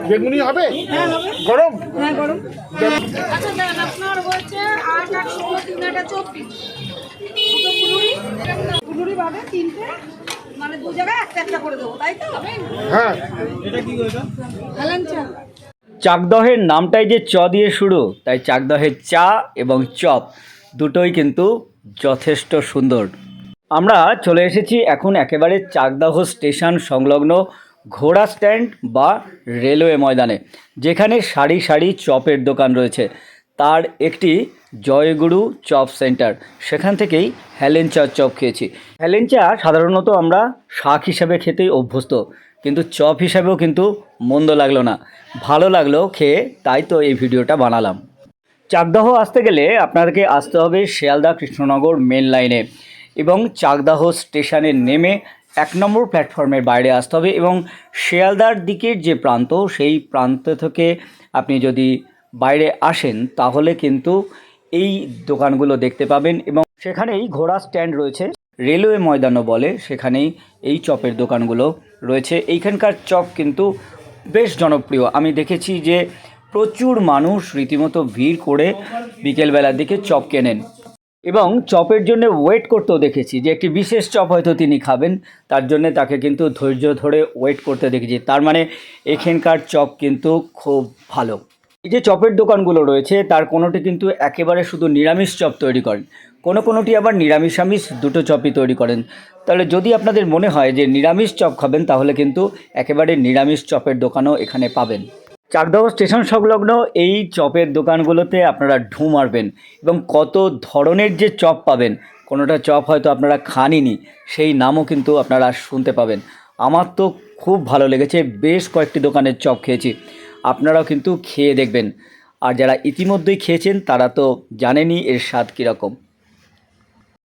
বেগুনি হবে? হ্যাঁ হবে। গরম? হ্যাঁ গরম। আচ্ছা দেন আপনার হচ্ছে 8 আর 16 3 আর 34 দুটো ফুলুরি পাবে তিনটে, মানে দু জায়গায় একটা একটা করে দেবো, তাই তো? হ্যাঁ। হেলেন চা। চাকদহের নামটাই যে চ দিয়ে শুরু, তাই চাকদহের চা এবং চপ দুটোই কিন্তু যথেষ্ট সুন্দর। আমরা চলে এসেছি এখন একেবারে চাকদহ স্টেশন সংলগ্ন ঘোড়া স্ট্যান্ড বা রেলওয়ে ময়দানে, যেখানে সারি সারি চপের দোকান রয়েছে। তার একটি জয়গুরু চপ সেন্টার, সেখান থেকেই হেলেন চার চপ খেয়েছি। হেলেন চা সাধারণত আমরা শাক হিসাবে খেতেই অভ্যস্ত, কিন্তু চপ হিসাবেও কিন্তু মন্দ লাগলো না, ভালো লাগলো খেয়ে, তাই তো এই ভিডিওটা বানালাম। চাকদাহ আসতে গেলে আপনাদেরকে আসতে হবে শিয়ালদা কৃষ্ণনগর মেন লাইনে এবং চাকদাহ স্টেশনে নেমে 1 নম্বর প্ল্যাটফর্মের বাইরে আসতে হবে এবং শিয়ালদার দিকের যে প্রান্ত, সেই প্রান্ত থেকে আপনি যদি বাইরে আসেন তাহলে কিন্তু এই দোকানগুলো দেখতে পাবেন এবং সেখানেই ঘোড়া স্ট্যান্ড রয়েছে, রেলওয়ে ময়দানও বলে, সেখানেই এই চপের দোকানগুলো রয়েছে। এইখানকার চপ কিন্তু বেশ জনপ্রিয়। আমি দেখেছি যে প্রচুর মানুষ রীতিমতো ভিড় করে বিকেলবেলার দিকে চপ কেনেন এবং চপের জন্য ওয়েট করতেও দেখেছি, যে একটি বিশেষ চপ হয়তো তিনি খাবেন, তার জন্য তাকে কিন্তু ধৈর্য ধরে ওয়েট করতে দেখেছি। তার মানে এখানকার চপ কিন্তু খুব ভালো। এই যে চপের দোকানগুলো রয়েছে তার কোনোটি কিন্তু একেবারে শুধু নিরামিষ চপ তৈরি করেন, কোনোটি আবার নিরামিষ আমিষ দুটো চপই তৈরি করেন। তাহলে যদি আপনাদের মনে হয় যে নিরামিষ চপ খাবেন, তাহলে কিন্তু একেবারে নিরামিষ চপের দোকানও এখানে পাবেন। চাকদহ স্টেশন সংলগ্ন এই চপের দোকানগুলোতে আপনারা ঢু মারবেন এবং কত ধরনের যে চপ পাবেন, কোনোটা চপ হয়তো আপনারা খানইনি, সেই নামও কিন্তু আপনারা শুনতে পাবেন। আমার তো খুব ভালো লেগেছে, বেশ কয়েকটি দোকানের চপ খেয়েছি, আপনারাও কিন্তু খেয়ে দেখবেন। আর যারা ইতিমধ্যেই খেয়েছেন তারা তো জানেনই এর স্বাদ কীরকম।